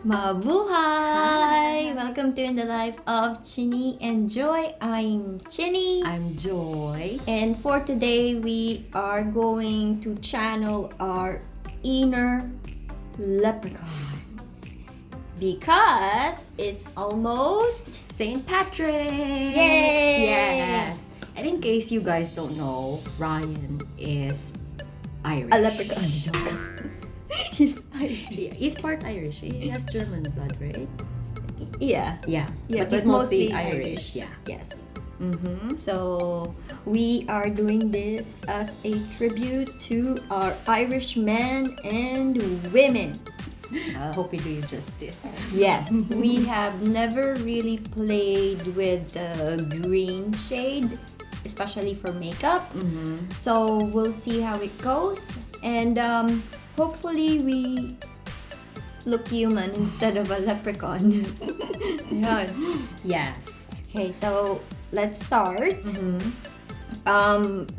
Mabuhay! Welcome to In the Life of Chini and Joy. I'm Chini. I'm Joy. And for today, we are going to channel our inner leprechauns. Because it's almost St. Patrick! Yay! Yes! And in case you guys don't know, Ryan is Irish. a leprechaun. He's Irish. Yeah, he's part Irish. He has German blood, right? Yeah. Yeah. Yeah, but he's but mostly mostly Irish. Irish. Yeah. Yes. Mm-hmm. So we are doing this as a tribute to our Irish men and women. I hope we do justice. Yes, we have never really played with the green shade, especially for makeup. Mm-hmm. So we'll see how it goes, and hopefully we look human instead of a leprechaun. Yeah. Yes. Okay, so let's start. Mm-hmm.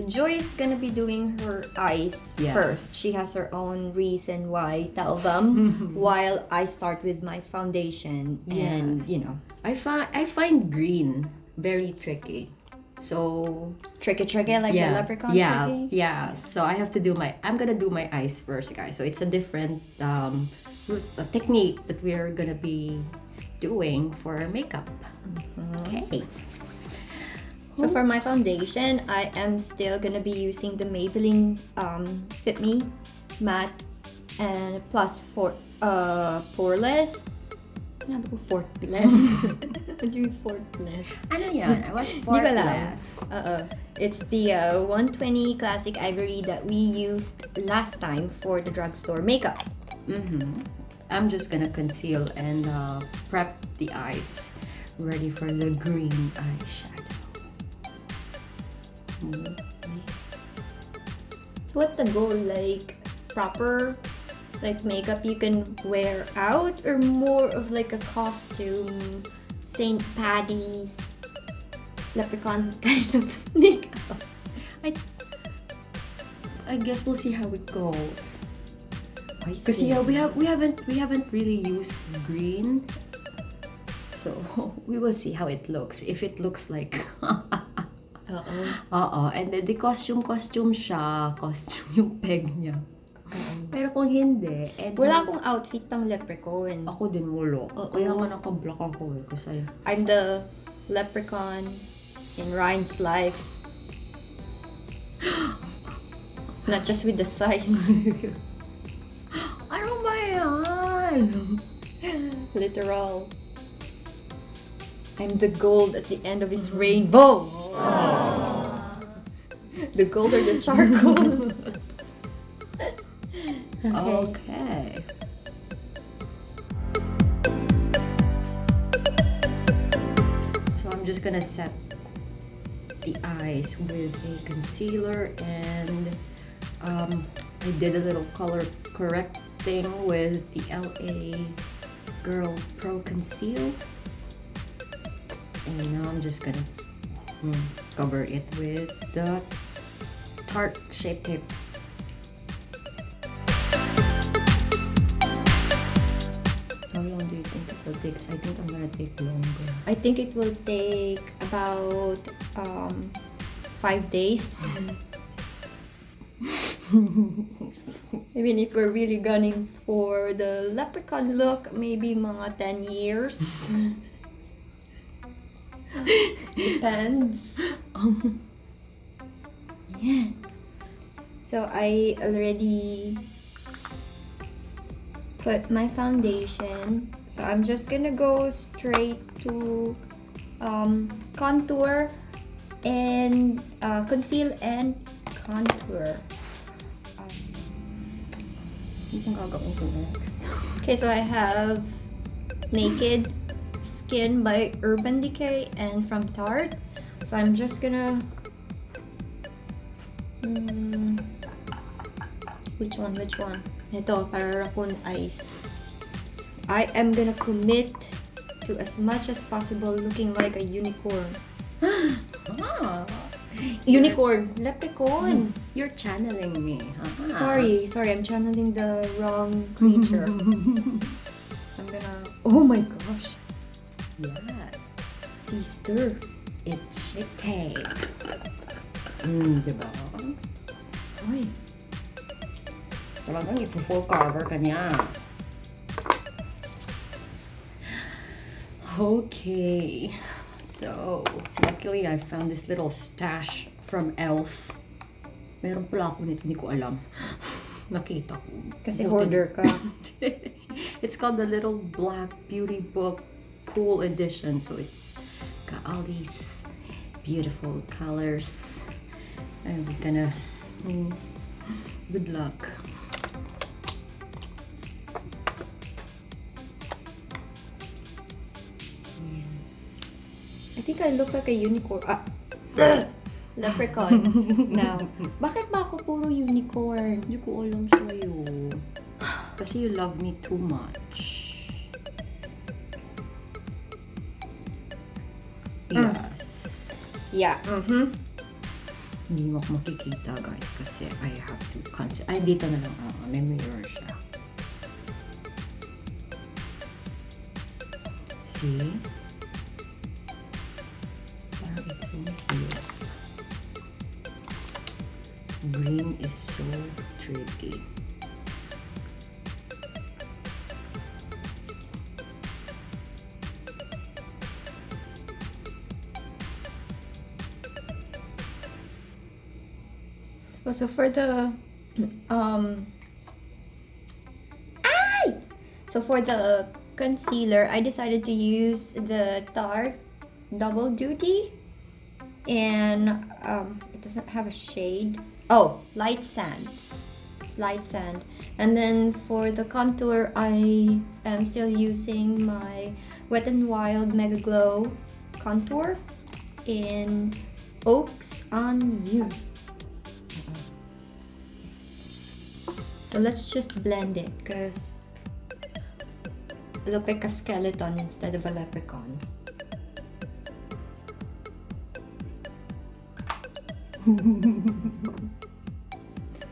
Joy is gonna be doing her eyes Yeah. first. She has her own reason why, tell them, while I start with my foundation. And, Yes. you know, I find green very tricky. So tricky like the leprechaun yeah, tricky. yeah. So I'm gonna do my eyes first, guys. So it's a different technique that we're gonna be doing for makeup. Okay. So for my foundation, I am still gonna be using the Maybelline Fit Me Matte and Plus Poreless. Sinabi ko fortless. What do you mean fortless? Ano yan? I was Di ko alam. portless. It's the 120 Classic Ivory that we used last time for the drugstore makeup. Mm-hmm. I'm just gonna conceal and prep the eyes, ready for the green eyeshadow. So what's the goal? Like proper like makeup you can wear out, or more of like a costume, St. Paddy's leprechaun kind of makeup? I guess we'll see how it goes. I Because see. yeah, we haven't really used green, so we will see how it looks. If it looks like, and then the costume siya, costume yung peg niya. Pero kung hindi, Wala akong outfit ng leprechaun. Ako din wala. Oo. Kaya nga naka-black ako eh, kasi I'm the leprechaun in Ryan's life. Not just with the size. ano ba yan? Literal. I'm the gold at the end of his rainbow. The gold or the charcoal. Okay. So I'm just gonna set the eyes with a concealer, and I did a little color correcting with the LA Girl Pro Conceal. And now I'm just gonna cover it with the Tarte Shape Tape. How long do you think it will take? 'Cause I think I'm gonna take longer. I think it will take about 5 days. I mean, if we're really gunning for the leprechaun look, maybe mga 10 years. Depends. Yeah. So I already put my foundation. So I'm just gonna go straight to contour and conceal and contour. Ano gagawin ko next? Okay, so I have Naked Skin by Urban Decay and from Tarte. So I'm just gonna which one? Ito, para raccoon eyes. I am gonna commit to as much as possible looking like a unicorn. Unicorn, leprechaun. You're channeling me. Sorry, I'm channeling the wrong creature. I'm gonna Oh my gosh. Yes. Sister. It's Chini. Diba? Ay. Talagang i-full cover ka niya. Okay. So, luckily I found this little stash from Elf. Meron pala ako nito, hindi ko alam. Nakita ko. Kasi hoarder ka. It's called the Little Black Beauty Book Cool Edition. So it's got all these beautiful colors. And we're gonna... good luck. I think I look like a unicorn. Leprechaun. Now, bakit ba ako puro unicorn? Hindi ko alam sa'yo. Kasi you love me too much. Yes. Yeah. Hindi mo ako makikita, guys. Kasi I have to ay, dito na lang. May mirror siya. See? Parang it's over here. Green is so tricky. So for the So for the concealer, I decided to use the Tarte Double Duty, and it doesn't have a shade. Oh, light sand. It's light sand. And then for the contour, I am still using my Wet n Wild Mega Glow contour in Oaks on You. So let's just blend it, because I look like a skeleton instead of a leprechaun.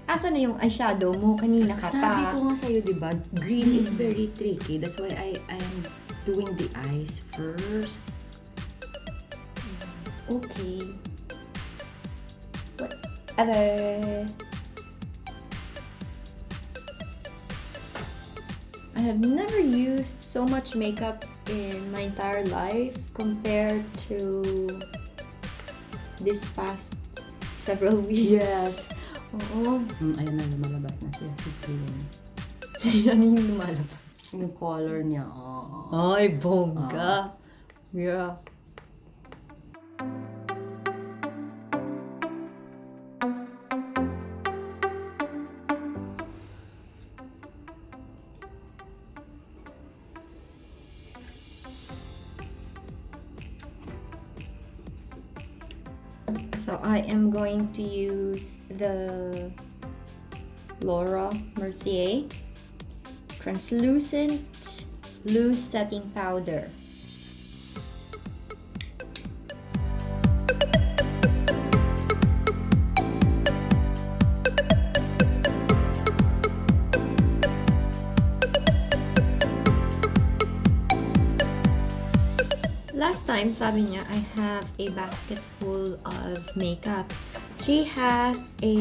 Asa na yung eyeshadow mo? Kanina ka pa. Sabi ko nga sa'yo, diba? Green is very tricky. That's why I'm doing the eyes first. Okay. What other? I have never used so much makeup in my entire life compared to this past several weeks. Yes. Oo. Ayun na, lumalabas na siya. Si Green. Ano yung lumalabas? Yung color niya. Ay, bongga. Yeah. So I am going to use the Laura Mercier translucent loose setting powder. Last time, sabi niya, I have a basket full of makeup. She has a...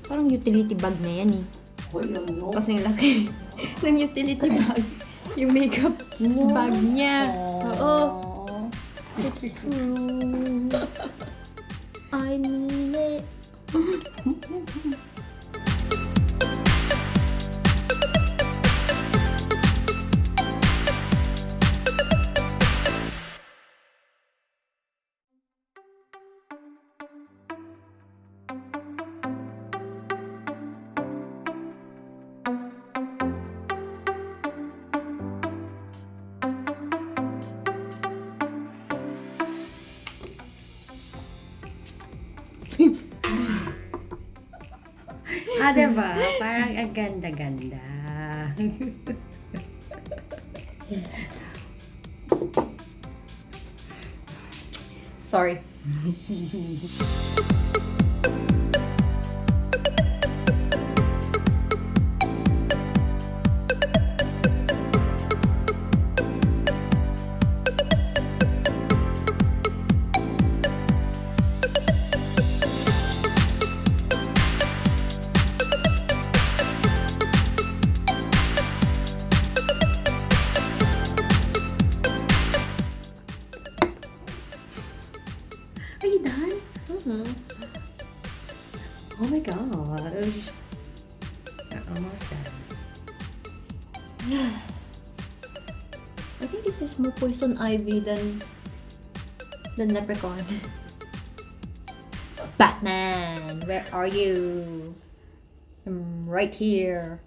parang utility bag na yan eh. Kasi laki ng utility bag. Yung makeup bag niya. Oo. It's true. I mean it. Diba? Parang ang ganda-ganda. Sorry. Are you done? Mm-hmm. Oh my gosh. You're almost done. I think this is more poison ivy than leprechaun. Batman, where are you? I'm right here.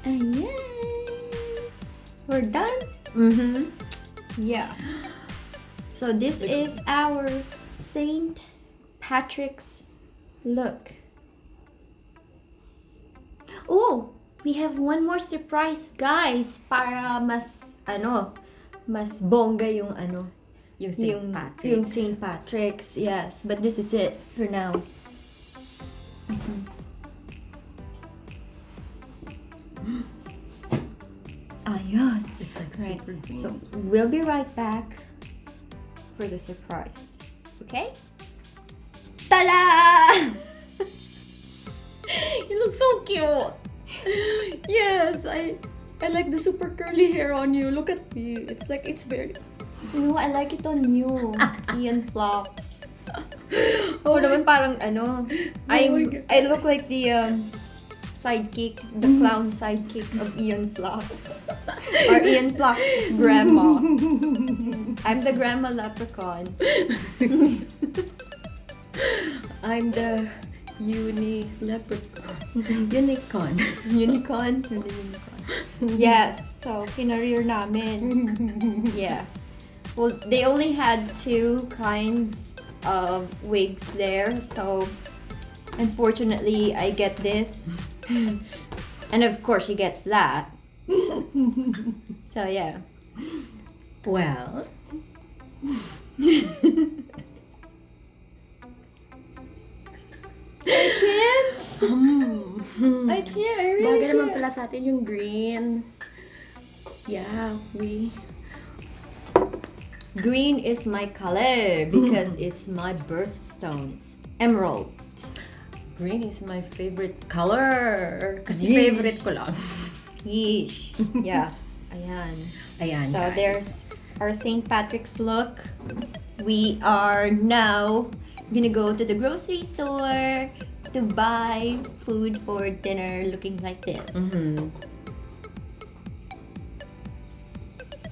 Ayan. We're done? Mm-hmm. Yeah. So this is our Saint Patrick's look. Oh, we have one more surprise, guys, para mas mas bongga yung Yung St. Patrick's. yung Saint Patrick's. Yes, but this is it for now. Ayan. It's like Right. super green. So we'll be right back for the surprise. Okay? Ta-da! You look so cute. Yes, I like the super curly hair on you. Look at me. It's like it's very. No, I like it on you. Ian Flocks. Oh, naman parang my God. I look like the sidekick, the clown sidekick of Ian Flocks. Or Ian Flocks' grandma. I'm the grandma leprechaun. I'm the unicorn. Unicorn? You're the unicorn. Yes, so kinareer namin. Yeah. Well, they only had 2 kinds of wigs there, so unfortunately I get this. And of course she gets that. So yeah. Well, I can't! I can't, I really bagay naman can't. pala sa atin yung green. Yeah, Green is my color because it's my birthstone. It's emerald. green is my favorite color. Kasi Yeesh. favorite ko lang. Yeesh. Yes. Ayan. Ayan, So guys. there's our St. Patrick's look. We are now gonna go to the grocery store to buy food for dinner looking like this. Mm-hmm.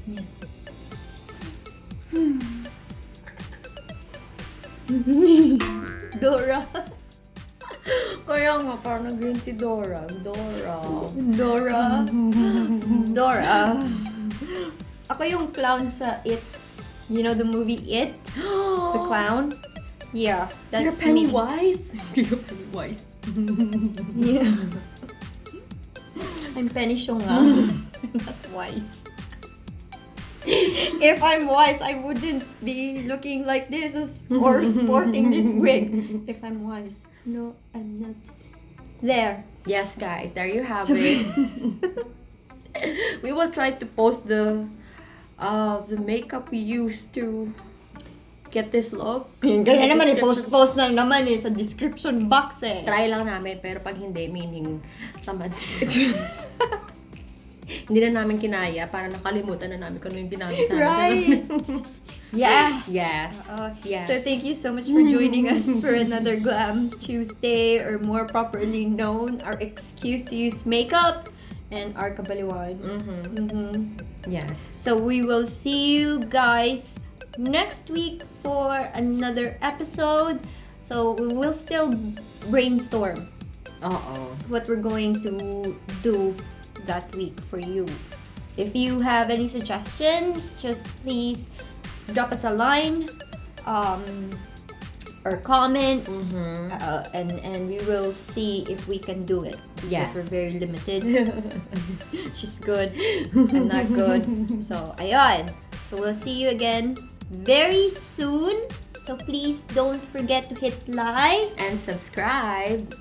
Yeah. Dora. Kaya nga, parang nag-green si Dora. Dora. Dora. Ako yung clown sa It. You know the movie It? The clown? Yeah, that's You're me. Pennywise? You're Pennywise. Yeah. I'm Penny Shonga. Not wise. If I'm wise, I wouldn't be looking like this or sporting this wig. If I'm wise. No, I'm not. There. Yes, guys, there you have it. We will try to post the makeup we used to get this look. Ganyan naman Description. i-post na naman sa description box eh. Try lang namin, pero pag hindi, meaning tamad. Hindi na namin kinaya para nakalimutan na namin kung ano yung ginamit namin. Right. Yes. Yes. Yes. So thank you so much for joining us for another Glam Tuesday, or more properly known, our excuse to use makeup and our kabaliwan. Yes. So we will see you guys next week for another episode. So we will still brainstorm what we're going to do that week for you. If you have any suggestions, just please drop us a line or comment, and we will see if we can do it. Yes. Because we're very limited. She's good. I'm not good. So, ayun. So, we'll see you again very soon. So, please don't forget to hit like And subscribe.